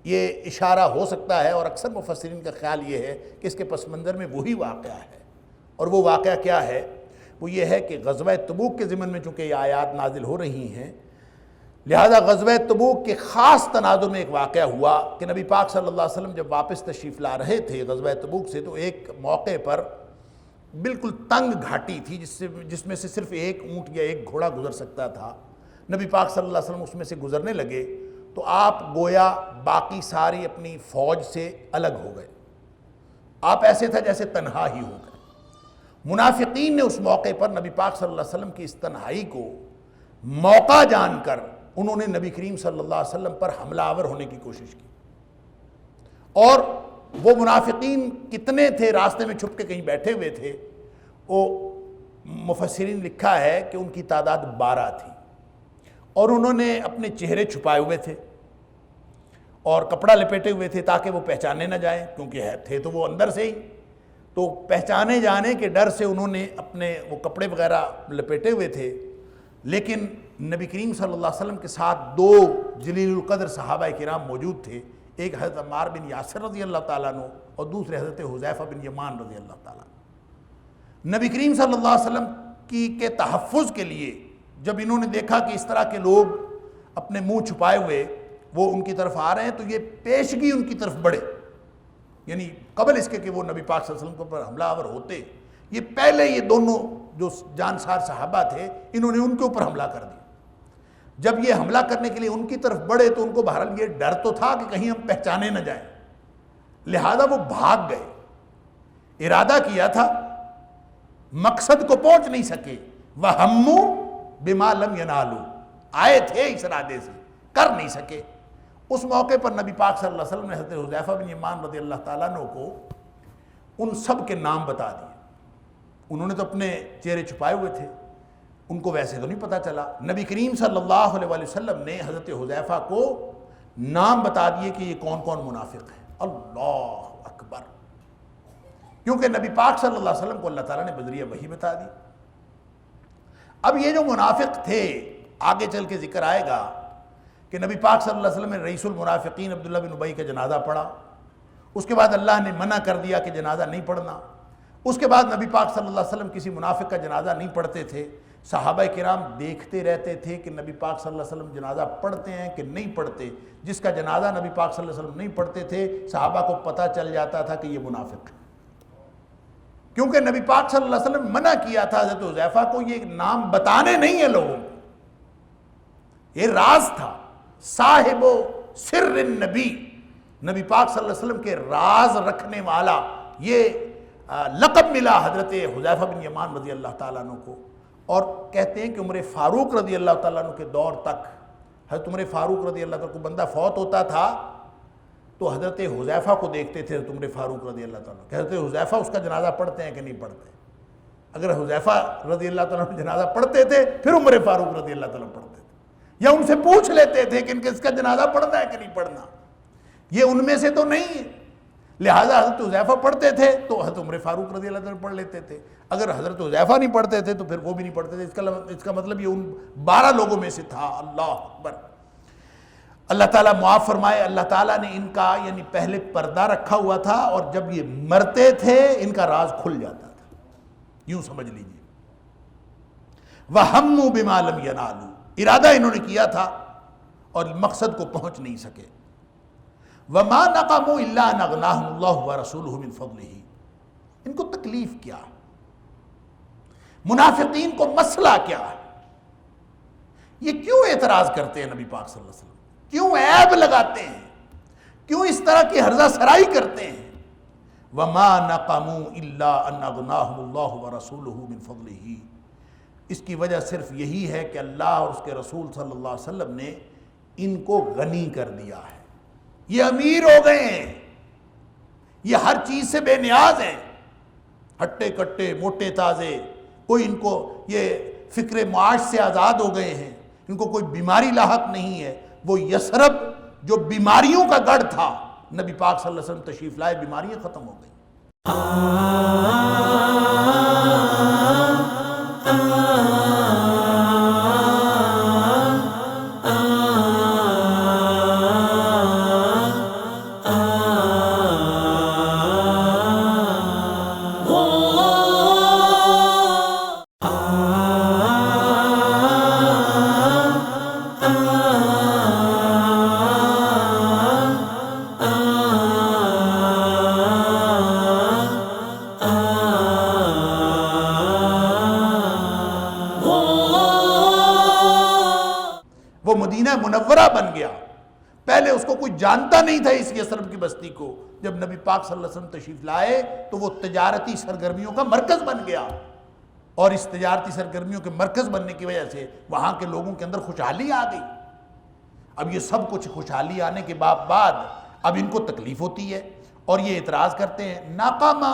یہ اشارہ ہو سکتا ہے، اور اکثر مفسرین کا خیال یہ ہے کہ اس کے پس منظر میں وہی واقعہ ہے، اور وہ واقعہ کیا ہے؟ وہ یہ ہے کہ غزوہ تبوک کے ضمن میں چونکہ یہ آیات نازل ہو رہی ہیں، لہذا غزوہ تبوک کے خاص تناظر میں ایک واقعہ ہوا کہ نبی پاک صلی اللہ علیہ وسلم جب واپس تشریف لا رہے تھے غزوہ تبوک سے، تو ایک موقع پر بالکل تنگ گھاٹی تھی جس میں سے صرف ایک اونٹ یا ایک گھوڑا گزر سکتا تھا۔ نبی پاک صلی اللہ علیہ وسلم اس میں سے گزرنے لگے تو آپ گویا باقی ساری اپنی فوج سے الگ ہو گئے، آپ ایسے تھا جیسے تنہا ہی ہو گئے۔ منافقین نے اس موقع پر نبی پاک صلی اللہ علیہ وسلم کی اس تنہائی کو موقع جان کر انہوں نے نبی کریم صلی اللہ علیہ وسلم پر حملہ آور ہونے کی کوشش کی، اور وہ منافقین کتنے تھے، راستے میں چھپ کے کہیں بیٹھے ہوئے تھے، وہ مفسرین لکھا ہے کہ ان کی تعداد 12 تھی، اور انہوں نے اپنے چہرے چھپائے ہوئے تھے اور کپڑا لپیٹے ہوئے تھے تاکہ وہ پہچانے نہ جائیں، کیونکہ تھے تو وہ اندر سے ہی، تو پہچانے جانے کے ڈر سے انہوں نے اپنے وہ کپڑے وغیرہ لپیٹے ہوئے تھے۔ لیکن نبی کریم صلی اللہ علیہ وسلم کے ساتھ 2 جلیل القدر صحابہ کرام موجود تھے، ایک حضرت عمار بن یاسر رضی اللہ تعالیٰ عنہ اور دوسرے حضرت حذیفہ بن یمان رضی اللہ تعالیٰ عنہ۔ نبی کریم صلی اللہ علیہ وسلم کے تحفظ کے لیے جب انہوں نے دیکھا کہ اس طرح کے لوگ اپنے منہ چھپائے ہوئے وہ ان کی طرف آ رہے ہیں، تو یہ پیشگی ان کی طرف بڑھے، یعنی قبل اس کے کہ وہ نبی پاک صلی اللہ علیہ وسلم پر حملہ آور ہوتے، یہ پہلے یہ دونوں جو جانسار صحابہ تھے انہوں نے ان کے اوپر حملہ کر دیا۔ جب یہ حملہ کرنے کے لیے ان کی طرف بڑھے تو ان کو بہرحال یہ ڈر تو تھا کہ کہیں ہم پہچانے نہ جائیں، لہذا وہ بھاگ گئے۔ ارادہ کیا تھا، مقصد کو پہنچ نہیں سکے، وَهَمُّوا بِمَا لَمْ يَنَالُوا، آئے تھے اس ارادے سے، کر نہیں سکے۔ اس موقع پر نبی پاک صلی اللہ علیہ وسلم نے حضرت حذیفہ بن یمان رضی اللہ تعالیٰ عنہ کو ان سب کے نام بتا دیے۔ انہوں نے تو اپنے چہرے چھپائے ہوئے تھے، ان کو ویسے تو نہیں پتہ چلا۔ نبی کریم صلی اللہ علیہ وسلم نے حضرت حذیفہ کو نام بتا دیے کہ یہ کون کون منافق ہیں۔ اللہ اکبر، کیونکہ نبی پاک صلی اللہ علیہ وسلم کو اللہ تعالیٰ نے بذریعہ وحی بتا دی۔ اب یہ جو منافق تھے، آگے چل کے ذکر آئے گا کہ نبی پاک صلی اللہ علیہ وسلم نے رئیس المنافقین عبداللہ بن ابی کا جنازہ پڑھا، اس کے بعد اللہ نے منع کر دیا کہ جنازہ نہیں پڑھنا۔ اس کے بعد نبی پاک صلی اللہ علیہ وسلم کسی منافق کا جنازہ نہیں پڑھتے تھے، صحابہ کرام دیکھتے رہتے تھے کہ نبی پاک صلی اللہ علیہ وسلم جنازہ پڑھتے ہیں کہ نہیں پڑھتے۔ جس کا جنازہ نبی پاک صلی اللہ علیہ وسلم نہیں پڑھتے تھے، صحابہ کو پتہ چل جاتا تھا کہ یہ منافق ہے، کیونکہ نبی پاک صلی اللہ علیہ وسلم منع کیا تھا حضرت حذیفہ کو یہ نام بتانے نہیں ہیں لوگوں کو، یہ راز تھا۔ صاحب سر النبی، نبی پاک صلی اللہ علیہ وسلم کے راز رکھنے والا، یہ لقب ملا حضرت حذیفہ بن یمان رضی اللہ تعالیٰ عنہ کو۔ اور کہتے ہیں کہ عمر فاروق رضی اللہ تعالیٰ عنہ کے دور تک، حضرت عمر فاروق رضی اللہ تعالیٰ کو بندہ فوت ہوتا تھا تو حضرت حذیفہ کو دیکھتے تھے حضرت عمر فاروق رضی اللہ تعالیٰ کہ حضرت حذیفہ اس کا جنازہ پڑھتے ہیں کہ نہیں پڑھتے۔ اگر حذیفہ رضی اللہ تعالیٰ جنازہ پڑھتے تھے پھر عمر فاروق رضی اللہ تعالیٰ پڑھتے تھے، یا ان سے پوچھ لیتے تھے کہ ان کے اس کا جنازہ پڑھنا ہے کہ نہیں پڑھنا، یہ ان میں سے تو نہیں ہے، لہٰذا حضرت حذیفہ پڑھتے تھے تو حضرت عمر فاروق رضی اللہ تعالیٰ پڑھ لیتے تھے، اگر حضرت حذیفہ نہیں پڑھتے تھے تو پھر وہ بھی نہیں پڑھتے تھے۔ اس کا مطلب یہ ان 12 لوگوں میں سے تھا۔ اللہ اکبر، اللہ تعالیٰ معاف فرمائے۔ اللہ تعالیٰ نے ان کا یعنی پہلے پردہ رکھا ہوا تھا، اور جب یہ مرتے تھے ان کا راز کھل جاتا تھا، یوں سمجھ لیجیے۔ وَهَمُّوا بِمَا لَمْ يَنَالُوا، ارادہ انہوں نے کیا تھا اور مقصد کو پہنچ نہیں سکے۔ وَمَا نَقَمُوا إِلَّا أَنْ أَغْنَاهُمُ اللَّهُ وَرَسُولُهُ مِنْ فَضْلِهِ، ان کو تکلیف کیا ہے؟ منافقین کو مسئلہ کیا ہے؟ یہ کیوں اعتراض کرتے ہیں نبی پاک صلی اللہ علیہ وسلم؟ کیوں عیب لگاتے ہیں؟ کیوں اس طرح کی ہرزہ سرائی کرتے ہیں؟ وَمَا نَقَمُوا إِلَّا أَنْ أَغْنَاهُمُ اللَّهُ وَرَسُولُهُ مِنْ فَضْلِهِ، اس کی وجہ صرف یہی ہے کہ اللہ اور اس کے رسول صلی اللہ علیہ وسلم نے ان کو غنی کر دیا ہے، یہ امیر ہو گئے ہیں، یہ ہر چیز سے بے نیاز ہیں، ہٹے کٹے موٹے تازے، کوئی ان کو یہ فکر معاش سے آزاد ہو گئے ہیں، ان کو کوئی بیماری لاحق نہیں ہے۔ وہ یثرب جو بیماریوں کا گڑھ تھا، نبی پاک صلی اللہ علیہ وسلم تشریف لائے، بیماریاں ختم ہو گئیں۔ وہ مدینہ منورہ بن گیا، پہلے اس کو کوئی جانتا نہیں تھا اس یثرب کی بستی کو، جب نبی پاک صلی اللہ علیہ وسلم تشریف لائے تو وہ تجارتی سرگرمیوں کا مرکز بن گیا، اور اس تجارتی سرگرمیوں کے مرکز بننے کی وجہ سے وہاں کے لوگوں کے اندر خوشحالی آ گئی۔ اب یہ سب کچھ خوشحالی آنے کے بعد اب ان کو تکلیف ہوتی ہے اور یہ اعتراض کرتے ہیں۔ ناکامہ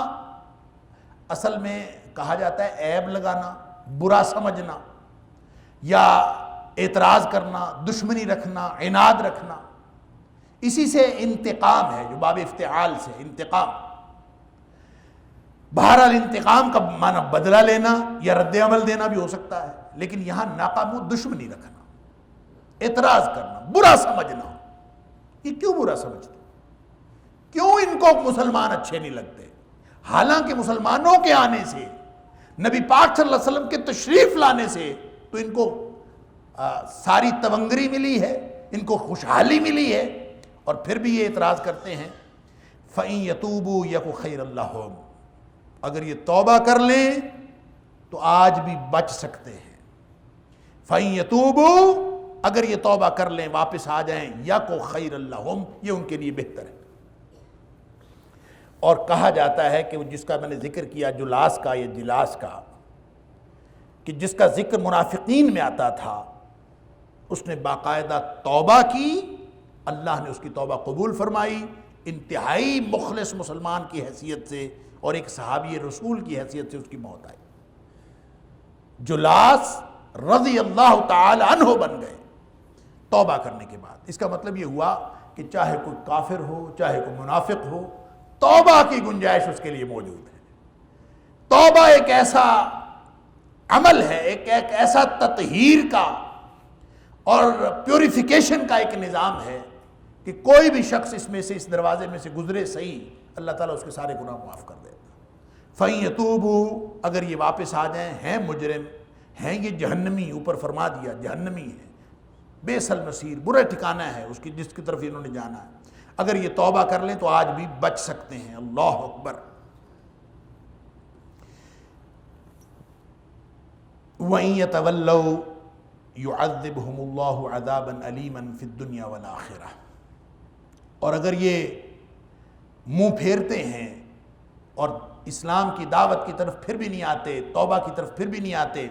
اصل میں کہا جاتا ہے عیب لگانا، برا سمجھنا، یا اعتراض کرنا، دشمنی رکھنا، عناد رکھنا، اسی سے انتقام ہے، جو باب افتعال سے انتقام۔ بہرحال انتقام کا معنی بدلہ لینا یا رد عمل دینا بھی ہو سکتا ہے، لیکن یہاں ناکام دشمنی رکھنا، اعتراض کرنا، برا سمجھنا۔ یہ کیوں برا سمجھتے؟ کیوں ان کو مسلمان اچھے نہیں لگتے؟ حالانکہ مسلمانوں کے آنے سے، نبی پاک صلی اللہ علیہ وسلم کے تشریف لانے سے تو ان کو ساری تونگری ملی ہے، ان کو خوشحالی ملی ہے، اور پھر بھی یہ اعتراض کرتے ہیں فَإِن يَتُوبُوا يَكُ خَيْرًا لَّهُمْ، اگر یہ توبہ کر لیں تو آج بھی بچ سکتے ہیں۔ فَإِن يَتُوبُوا، اگر یہ توبہ کر لیں، واپس آ جائیں، يَكُ خَيْرًا لَّهُمْ، یہ ان کے لیے بہتر ہے۔ اور کہا جاتا ہے کہ جس کا میں نے ذکر کیا جلاس کا یا جلاس کا، کہ جس کا ذکر منافقین میں آتا تھا، اس نے باقاعدہ توبہ کی، اللہ نے اس کی توبہ قبول فرمائی، انتہائی مخلص مسلمان کی حیثیت سے اور ایک صحابی رسول کی حیثیت سے اس کی موت آئی۔ جلاس رضی اللہ تعالی عنہ بن گئے توبہ کرنے کے بعد۔ اس کا مطلب یہ ہوا کہ چاہے کوئی کافر ہو، چاہے کوئی منافق ہو، توبہ کی گنجائش اس کے لیے موجود ہے۔ توبہ ایک ایسا عمل ہے، ایک ایسا تطہیر کا اور پیوریفیکیشن کا ایک نظام ہے کہ کوئی بھی شخص اس میں سے، اس دروازے میں سے گزرے صحیح، اللہ تعالیٰ اس کے سارے گناہ معاف کر دیتا۔ فَإِن يَتُوبُوا، اگر یہ واپس آ جائیں، ہیں مجرم، ہیں یہ جہنمی، اوپر فرما دیا جہنمی ہے، بئس المصیر، برا ٹھکانہ ہے اس کی جس کی طرف انہوں نے جانا ہے، اگر یہ توبہ کر لیں تو آج بھی بچ سکتے ہیں۔ اللہ اکبر۔ وَإِن يَتَوَلَّوْا يُعَذِّبْهُمُ اللَّهُ عَذَابًا أَلِيمًا فِي الدُّنْيَا وَالْآخِرَةِ، اور اگر یہ منہ پھیرتے ہیں اور اسلام کی دعوت کی طرف پھر بھی نہیں آتے، توبہ کی طرف پھر بھی نہیں آتے،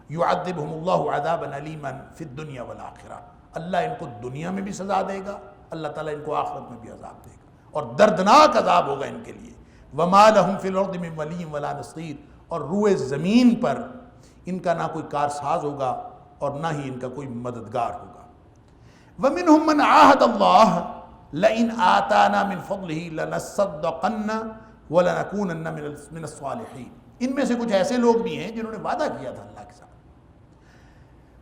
يُعَذِّبْهُمُ اللَّهُ عَذَابًا أَلِيمًا فِي الدُّنْيَا وَالْآخِرَةِ، اللہ ان کو دنیا میں بھی سزا دے گا، اللہ تعالیٰ ان کو آخرت میں بھی عذاب دے گا، اور دردناک عذاب ہوگا ان کے لیے۔ وَمَا لَهُمْ فِي الْأَرْضِ مِنْ وَلِيٍّ وَلَا نَصِيرٍ، اور روئے زمین پر ان کا نہ کوئی کارساز ہوگا اور نہ ہی ان کا کوئی مددگار ہوگا۔ وَمِنْهُمْ مَنْ عَاهَدَ اللَّهَ لَئِنْ آتَانَا مِنْ فَضْلِهِ لَنَصَّدَّقَنَّ وَلَنَكُونَنَّ مِنَ الصَّالِحِينَ، ان میں سے کچھ ایسے لوگ بھی ہیں جنہوں نے وعدہ کیا تھا اللہ کے ساتھ۔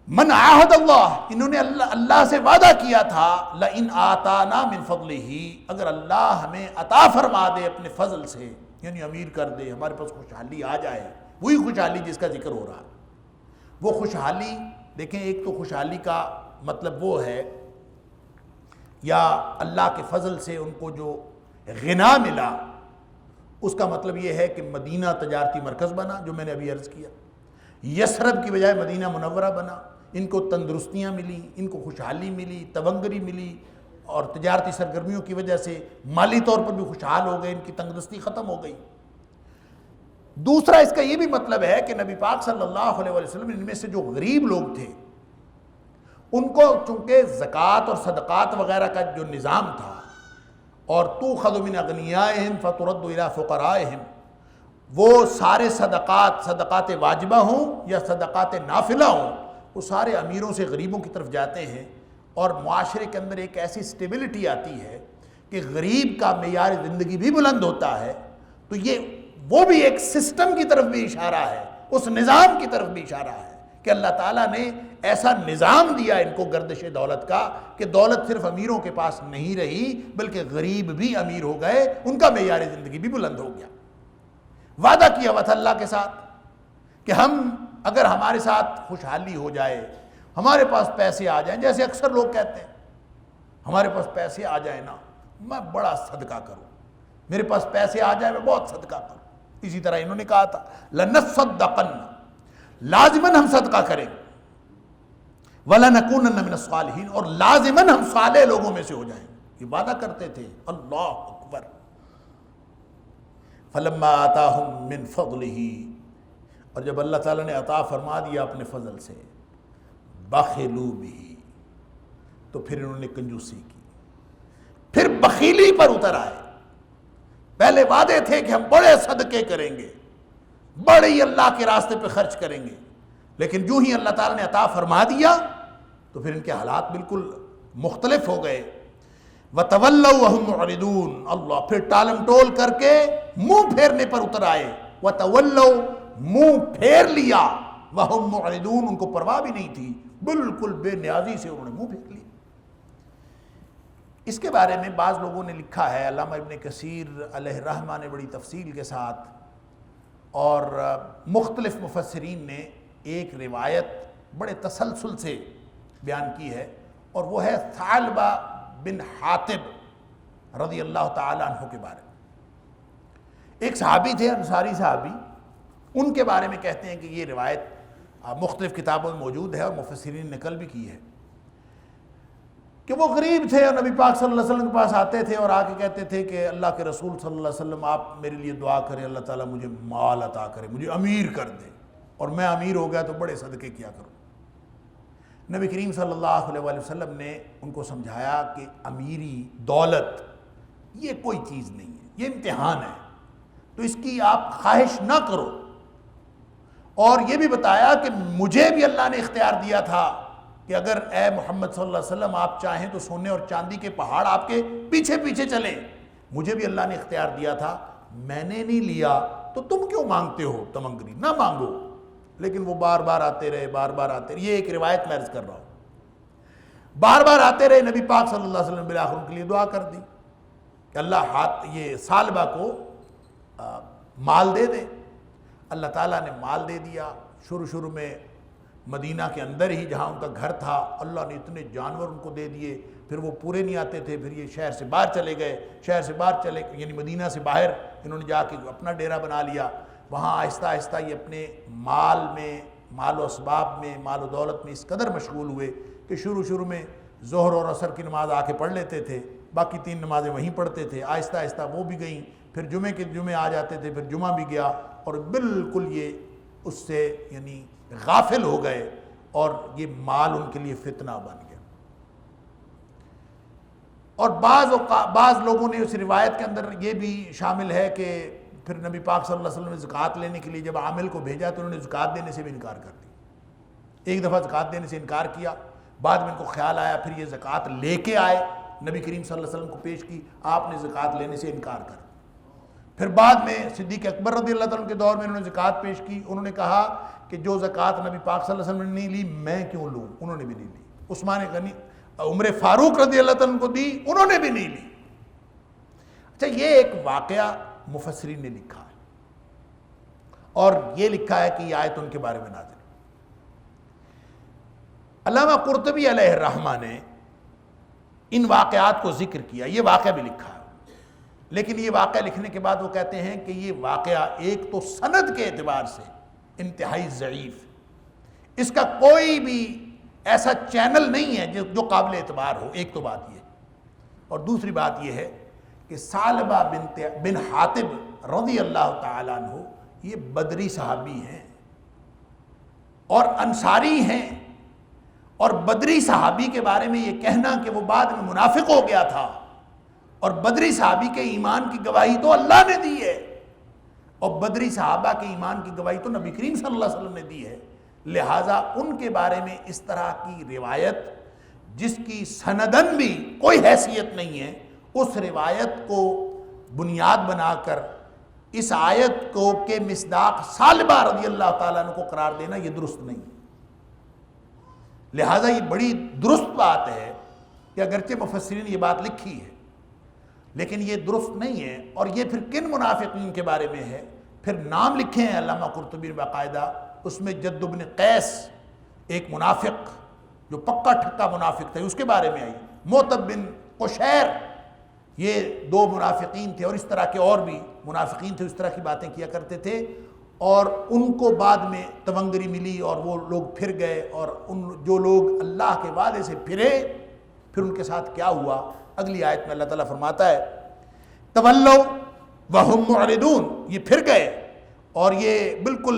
من عاہد اللہ، انہوں نے اللہ سے وعدہ کیا تھا، لَإِنْ آتَانَا مِنْ فَضْلِهِ، اگر اللہ ہمیں عطا فرما دے اپنے فضل سے، یعنی امیر کر دے، ہمارے پاس خوشحالی آ جائے، وہی خوشحالی جس کا ذکر ہو رہا ہے۔ وہ خوشحالی دیکھیں، ایک تو خوشحالی کا مطلب وہ ہے یا اللہ کے فضل سے ان کو جو غنا ملا، اس کا مطلب یہ ہے کہ مدینہ تجارتی مرکز بنا، جو میں نے ابھی عرض کیا، یثرب کی بجائے مدینہ منورہ بنا، ان کو تندرستیاں ملی، ان کو خوشحالی ملی، تونگری ملی، اور تجارتی سرگرمیوں کی وجہ سے مالی طور پر بھی خوشحال ہو گئے، ان کی تنگدستی ختم ہو گئی۔ دوسرا اس کا یہ بھی مطلب ہے کہ نبی پاک صلی اللہ علیہ وسلم ان میں سے جو غریب لوگ تھے، ان کو چونکہ زکوٰۃ اور صدقات وغیرہ کا جو نظام تھا، اور تؤخذ من اغنیائہم فترد الی فقرائہم، وہ سارے صدقات واجبہ ہوں یا صدقات نافلہ ہوں، وہ سارے امیروں سے غریبوں کی طرف جاتے ہیں، اور معاشرے کے اندر ایک ایسی سٹیبلٹی آتی ہے کہ غریب کا معیار زندگی بھی بلند ہوتا ہے۔ تو یہ وہ بھی ایک سسٹم کی طرف بھی اشارہ ہے، اس نظام کی طرف بھی اشارہ ہے کہ اللہ تعالیٰ نے ایسا نظام دیا ان کو گردش دولت کا کہ دولت صرف امیروں کے پاس نہیں رہی بلکہ غریب بھی امیر ہو گئے، ان کا معیار زندگی بھی بلند ہو گیا۔ وعدہ کیا ہوا تھا اللہ کے ساتھ کہ ہم اگر ہمارے ساتھ خوشحالی ہو جائے، ہمارے پاس پیسے آ جائیں، جیسے اکثر لوگ کہتے ہیں ہمارے پاس پیسے آ جائیں نا میں بڑا صدقہ کروں، میرے پاس پیسے آ جائیں میں بہت صدقہ کروں۔ اسی طرح انہوں نے کہا تھا لَنَصَّدَّقَنَّ، لازماً ہم صدقہ کریں گے، وَلَنَكُونَنَّ مِنَ الصَّالِحِينَ، اور لازماً ہم صالح لوگوں میں سے ہو جائیں گے۔ یہ وعدہ کرتے تھے۔ اللہ اکبر۔ فَلَمَّا آتَاهُم مِّن فَضْلِهِ، اور جب اللہ تعالیٰ نے عطا فرما دیا اپنے فضل سے، بَخِلُوا بِهِ، تو پھر انہوں نے کنجوسی کی، پھر بخیلی پر اتر آئے۔ پہلے وعدے تھے کہ ہم بڑے صدقے کریں گے، بڑے ہی اللہ کے راستے پہ خرچ کریں گے، لیکن جو ہی اللہ تعالیٰ نے عطا فرما دیا تو پھر ان کے حالات بالکل مختلف ہو گئے۔ وَتَوَلَّوْا وَهُمْ مُعْرِضُونَ، اللہ پھر ٹالم ٹول کر کے منہ پھیرنے پر اتر آئے۔ وَتَوَلَّوْا، منہ پھیر لیا، وَهُمْ مُعْرِضُونَ، ان کو پرواہ بھی نہیں تھی، بالکل بے نیازی سے انہوں نے منہ پھیر لیا۔ اس کے بارے میں بعض لوگوں نے لکھا ہے، علامہ ابن کثیر علیہ الرحمہ نے بڑی تفصیل کے ساتھ، اور مختلف مفسرین نے ایک روایت بڑے تسلسل سے بیان کی ہے، اور وہ ہے ثعلبہ بن حاطب رضی اللہ تعالیٰ عنہ کے بارے میں۔ ایک صحابی تھے، انصاری صحابی، ان کے بارے میں کہتے ہیں کہ یہ روایت مختلف کتابوں میں موجود ہے اور مفسرین نے نقل بھی کی ہے کہ وہ غریب تھے اور نبی پاک صلی اللہ علیہ وسلم کے پاس آتے تھے اور آ کے کہتے تھے کہ اللہ کے رسول صلی اللہ علیہ وسلم آپ میرے لیے دعا کریں، اللہ تعالیٰ مجھے مال عطا کرے، مجھے امیر کر دے، اور میں امیر ہو گیا تو بڑے صدقے کیا کروں۔ نبی کریم صلی اللہ علیہ وسلم نے ان کو سمجھایا کہ امیری، دولت یہ کوئی چیز نہیں ہے، یہ امتحان ہے، تو اس کی آپ خواہش نہ کرو، اور یہ بھی بتایا کہ مجھے بھی اللہ نے اختیار دیا تھا کہ اگر اے محمد صلی اللہ علیہ وسلم آپ چاہیں تو سونے اور چاندی کے پہاڑ آپ کے پیچھے پیچھے چلیں، مجھے بھی اللہ نے اختیار دیا تھا، میں نے نہیں لیا تو تم کیوں مانگتے ہو تمنگری، نہ مانگو۔ لیکن وہ بار بار آتے رہے، بار بار آتے رہے، یہ ایک روایت میں عرض کر رہا ہوں، بار بار آتے رہے، نبی پاک صلی اللہ علیہ وسلم بالآخر ان کے لیے دعا کر دی کہ اللہ یہ ثعلبہ کو مال دے دے۔ اللہ تعالیٰ نے مال دے دیا۔ شروع میں مدینہ کے اندر ہی جہاں ان کا گھر تھا، اللہ نے اتنے جانور ان کو دے دیے، پھر وہ پورے نہیں آتے تھے، پھر یہ شہر سے باہر چلے گئے، شہر سے باہر چلے یعنی مدینہ سے باہر انہوں نے جا کے اپنا ڈیرا بنا لیا۔ وہاں آہستہ آہستہ یہ اپنے مال میں، مال و اسباب میں، مال و دولت میں اس قدر مشغول ہوئے کہ شروع میں ظہر اور عصر کی نماز آ کے پڑھ لیتے تھے، باقی 3 نمازیں وہیں پڑھتے تھے، آہستہ آہستہ وہ بھی گئیں، پھر جمعے کے جمعے آ جاتے تھے، پھر جمعہ بھی گیا، اور بالکل یہ اس سے یعنی غافل ہو گئے، اور یہ مال ان کے لیے فتنہ بن گیا۔ اور بعض لوگوں نے اس روایت کے اندر یہ بھی شامل ہے کہ پھر نبی پاک صلی اللہ علیہ وسلم نے زکوٰۃ لینے کے لیے جب عامل کو بھیجا تو انہوں نے زکوٰۃ دینے سے بھی انکار کر دیا۔ ایک دفعہ زکوٰۃ دینے سے انکار کیا، بعد میں ان کو خیال آیا، پھر یہ زکوٰۃ لے کے آئے، نبی کریم صلی اللہ علیہ وسلم کو پیش کی، آپ نے زکوٰۃ لینے سے انکار کر دیا۔ پھر بعد میں صدیق اکبر رضی اللہ تعالیٰ عنہ کے دور میں انہوں نے زکوٰۃ پیش کی، انہوں نے کہا کہ جو زکوٰۃ نبی پاک صلی اللہ علیہ وسلم نے نہیں لی میں کیوں لوں، انہوں نے بھی نہیں لی۔ عثمان غنی، عمر فاروق رضی اللہ تعالیٰ عنہ کو دی، انہوں نے بھی نہیں لی۔ اچھا، یہ ایک واقعہ مفسرین نے لکھا ہے، اور یہ لکھا ہے کہ یہ آیت ان کے بارے میں نازل ہے۔ علامہ قرطبی علیہ الرحمہ نے ان واقعات کو ذکر کیا، یہ واقعہ بھی لکھا ہے، لیکن یہ واقعہ لکھنے کے بعد وہ کہتے ہیں کہ یہ واقعہ ایک تو سند کے اعتبار سے انتہائی ضعیف، اس کا کوئی بھی ایسا چینل نہیں ہے جو قابل اعتبار ہو، ایک تو بات یہ، اور دوسری بات یہ ہے کہ ثعلبہ بن حاطب رضی اللہ تعالیٰ عنہ یہ بدری صحابی ہیں اور انصاری ہیں، اور بدری صحابی کے بارے میں یہ کہنا کہ وہ بعد میں منافق ہو گیا تھا، اور بدری صحابی کے ایمان کی گواہی تو اللہ نے دی ہے، اور بدری صحابہ کے ایمان کی گواہی تو نبی کریم صلی اللہ علیہ وسلم نے دی ہے، لہٰذا ان کے بارے میں اس طرح کی روایت جس کی سندن بھی کوئی حیثیت نہیں ہے، اس روایت کو بنیاد بنا کر اس آیت کو کہ مصداق ثعلبہ رضی اللہ تعالیٰ عنہ کو قرار دینا یہ درست نہیں، لہٰذا یہ بڑی درست بات ہے کہ اگرچہ مفسرین یہ بات لکھی ہے لیکن یہ درست نہیں ہے، اور یہ پھر کن منافقین کے بارے میں ہے، پھر نام لکھے ہیں علامہ قرطبی نے باقاعدہ، اس میں جد بن قیس ایک منافق جو پکا ٹھکا منافق تھے اس کے بارے میں آئی، معتب بن قشیر، یہ دو منافقین تھے، اور اس طرح کے اور بھی منافقین تھے، اس طرح کی باتیں کیا کرتے تھے، اور ان کو بعد میں تونگری ملی اور وہ لوگ پھر گئے، اور ان جو لوگ اللہ کے وعدے سے پھرے پھر ان کے ساتھ کیا ہوا، اگلی آیت میں اللہ تعالیٰ فرماتا ہے تولوا وہم معرضون، یہ پھر گئے اور یہ بالکل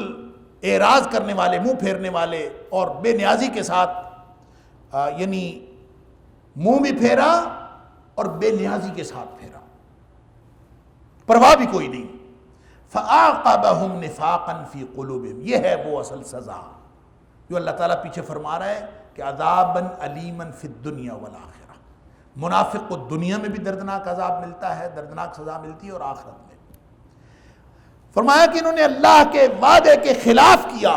اعراض کرنے والے، منہ پھیرنے والے اور بے نیازی کے ساتھ، یعنی منہ بھی پھیرا اور بے نیازی کے ساتھ پھیرا، پرواہ بھی کوئی نہیں، فَأَعْقَبَهُمْ نِفَاقًا فِي قُلُوبِهِمْ، یہ ہے وہ اصل سزا جو اللہ تعالیٰ پیچھے فرما رہا ہے کہ عذابًا علیمًا فی الدنیا والآخرہ، منافق کو دنیا میں بھی دردناک عذاب ملتا ہے، دردناک سزا ملتی ہے، اور آخرت میں فرمایا کہ انہوں نے اللہ کے وعدے کے خلاف کیا،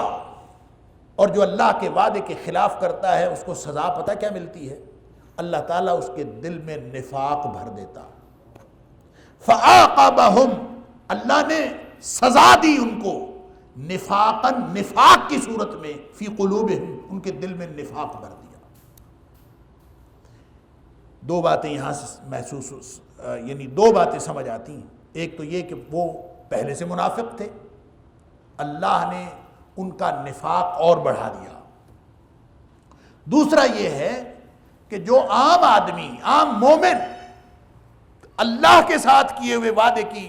اور جو اللہ کے وعدے کے خلاف کرتا ہے اس کو سزا پتہ کیا ملتی ہے، اللہ تعالیٰ اس کے دل میں نفاق بھر دیتا، فَعَاقَبَهُمْ، اللہ نے سزا دی ان کو، نفاقاً، نفاق کی صورت میں، فی قلوبہم، ان کے دل میں نفاق بھر دیا۔ دو باتیں یہاں سے یعنی دو باتیں سمجھ آتی ہیں، ایک تو یہ کہ وہ پہلے سے منافق تھے، اللہ نے ان کا نفاق اور بڑھا دیا، دوسرا یہ ہے کہ جو عام آدمی، عام مومن اللہ کے ساتھ کیے ہوئے وعدے کی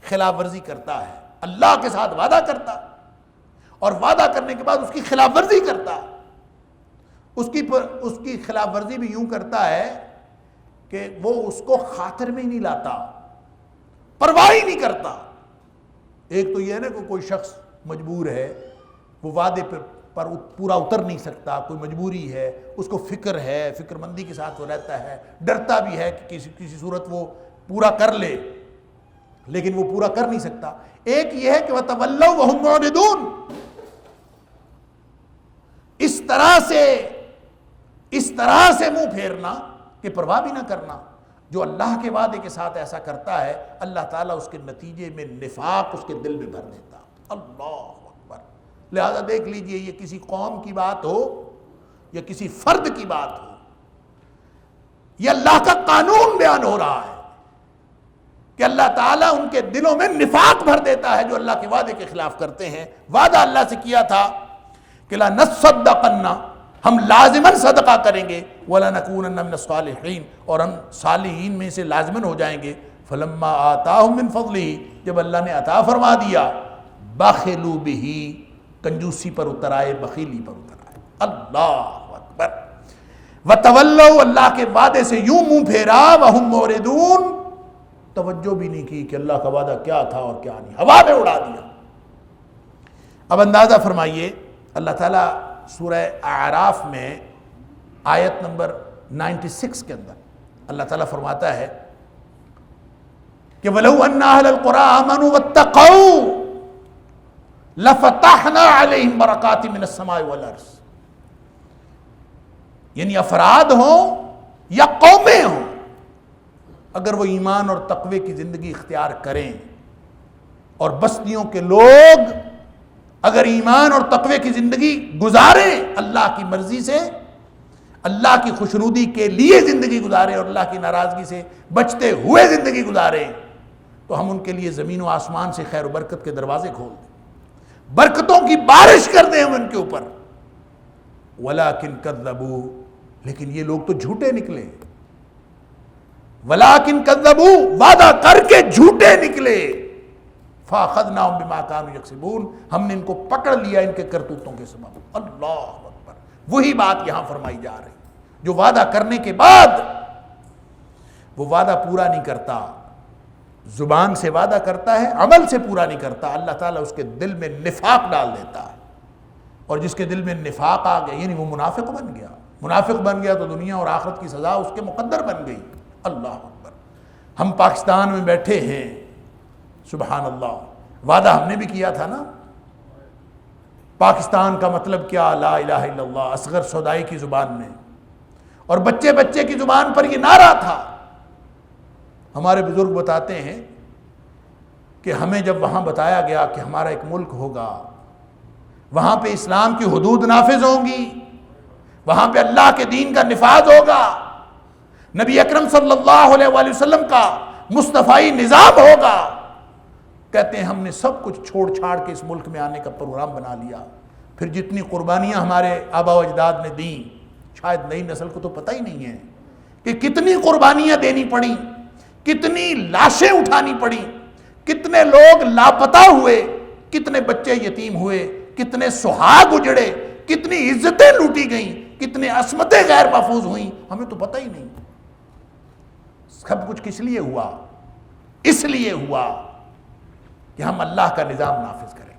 خلاف ورزی کرتا ہے، اللہ کے ساتھ وعدہ کرتا اور وعدہ کرنے کے بعد اس کی خلاف ورزی کرتا، اس کی خلاف ورزی بھی یوں کرتا ہے کہ وہ اس کو خاطر میں ہی نہیں لاتا، پرواہ ہی نہیں کرتا۔ ایک تو یہ ہے نا کہ کوئی شخص مجبور ہے، وہ وعدے پر پورا اتر نہیں سکتا، کوئی مجبوری ہے، اس کو فکر ہے، فکر مندی کے ساتھ وہ رہتا ہے، ڈرتا بھی ہے کہ کسی صورت وہ پورا کر لے، لیکن وہ پورا کر نہیں سکتا۔ ایک یہ ہے کہ وَتَوَلَّوْا وَهُمْ مُعْرِضُونَ، اس طرح سے منہ پھیرنا کہ پرواہ بھی نہ کرنا، جو اللہ کے وعدے کے ساتھ ایسا کرتا ہے اللہ تعالیٰ اس کے نتیجے میں نفاق اس کے دل میں بھر دیتا۔ اللہ اکبر۔ لہذا دیکھ لیجئے یہ کسی قوم کی بات ہو یا کسی فرد کی بات ہو، یہ اللہ کا قانون بیان ہو رہا ہے کہ اللہ تعالیٰ ان کے دلوں میں نفاق بھر دیتا ہے جو اللہ کے وعدے کے خلاف کرتے ہیں۔ وعدہ اللہ سے کیا تھا کہ لَنَصَّدَّقَنَّ، ہم لازماً صدقہ کریں گے، وَلَنَكُونَنَّ مِنَ الصَّالِحِينَ، اور ہم صالحین میں سے لازماً ہو جائیں گے۔ فَلَمَّا آتَاهُم مِّن فَضْلِهِ، جب اللہ نے عطا فرما دیا، بَخِلُوا بِهِ، کنجوسی پر اتر آئے، بخیلی پر اتر آئے۔ اللہ اکبر۔ وَتَوَلَّوْا، اللہ کے وعدے سے یوں منہ پھیرا، وَهُم مُعْرِضُونَ، توجہ بھی نہیں کی کہ اللہ کا وعدہ کیا تھا اور کیا نہیں، ہوا میں اڑا دیا۔ اب اندازہ فرمائیے، اللہ تعالیٰ سورہ اعراف میں آیت نمبر 96 کے اندر اللہ تعالیٰ فرماتا ہے کہ وَلَوْ أَنَّ أَهْلَ الْقُرَىٰ آمَنُوا وَاتَّقَوْا لَفَتَحْنَا عَلَيْهِمْ بَرَكَاتٍ مِّنَ السَّمَاءِ وَالْأَرْضِ، یعنی افراد ہوں یا قومیں ہوں، اگر وہ ایمان اور تقوی کی زندگی اختیار کریں، اور بستیوں کے لوگ اگر ایمان اور تقوی کی زندگی گزاریں اللہ کی مرضی سے، اللہ کی خوشنودی کے لیے زندگی گزارے اور اللہ کی ناراضگی سے بچتے ہوئے زندگی گزارے تو ہم ان کے لیے زمین و آسمان سے خیر و برکت کے دروازے کھول دیں، برکتوں کی بارش کر دیں ہم ان کے اوپر۔ وَلَٰكِن كَذَّبُوا، لیکن یہ لوگ تو جھوٹے نکلے۔ وَلَٰكِن كَذَّبُوا، وعدہ کر کے جھوٹے نکلے۔ فَأَخَذْنَاهُمْ بِمَا كَانُوا يَكْسِبُونَ، ہم نے ان کو پکڑ لیا ان کے کرتوتوں کے سبب۔ اللہ اکبر، وہی بات یہاں فرمائی جا رہی، جو وعدہ کرنے کے بعد وہ وعدہ پورا نہیں کرتا، زبان سے وعدہ کرتا ہے عمل سے پورا نہیں کرتا، اللہ تعالیٰ اس کے دل میں نفاق ڈال دیتا ہے، اور جس کے دل میں نفاق آ گیا یعنی وہ منافق بن گیا، منافق بن گیا تو دنیا اور آخرت کی سزا اس کے مقدر بن گئی۔ اللہ اکبر، ہم پاکستان میں بیٹھے ہیں، سبحان اللہ، وعدہ ہم نے بھی کیا تھا نا۔ پاکستان کا مطلب کیا؟ لا الہ الا اللہ، اصغر سودائی کی زبان میں، اور بچے بچے کی زبان پر یہ نعرہ تھا۔ ہمارے بزرگ بتاتے ہیں کہ ہمیں جب وہاں بتایا گیا کہ ہمارا ایک ملک ہوگا، وہاں پہ اسلام کی حدود نافذ ہوں گی، وہاں پہ اللہ کے دین کا نفاذ ہوگا، نبی اکرم صلی اللہ علیہ وآلہ وسلم کا مصطفی نظام ہوگا، کہتے ہیں ہم نے سب کچھ چھوڑ چھاڑ کے اس ملک میں آنے کا پروگرام بنا لیا۔ پھر جتنی قربانیاں ہمارے آبا و اجداد نے دیں، شاید نئی نسل کو تو پتہ ہی نہیں ہے کہ کتنی قربانیاں دینی پڑیں، کتنی لاشیں اٹھانی پڑیں، کتنے لوگ لاپتہ ہوئے، کتنے بچے یتیم ہوئے، کتنے سہاگ اجڑے، کتنی عزتیں لوٹی گئیں، کتنے عصمتیں غیر محفوظ ہوئیں، ہمیں تو پتہ ہی نہیں۔ سب کچھ کس لیے ہوا؟ اس لیے ہوا کہ ہم اللہ کا نظام نافذ کریں۔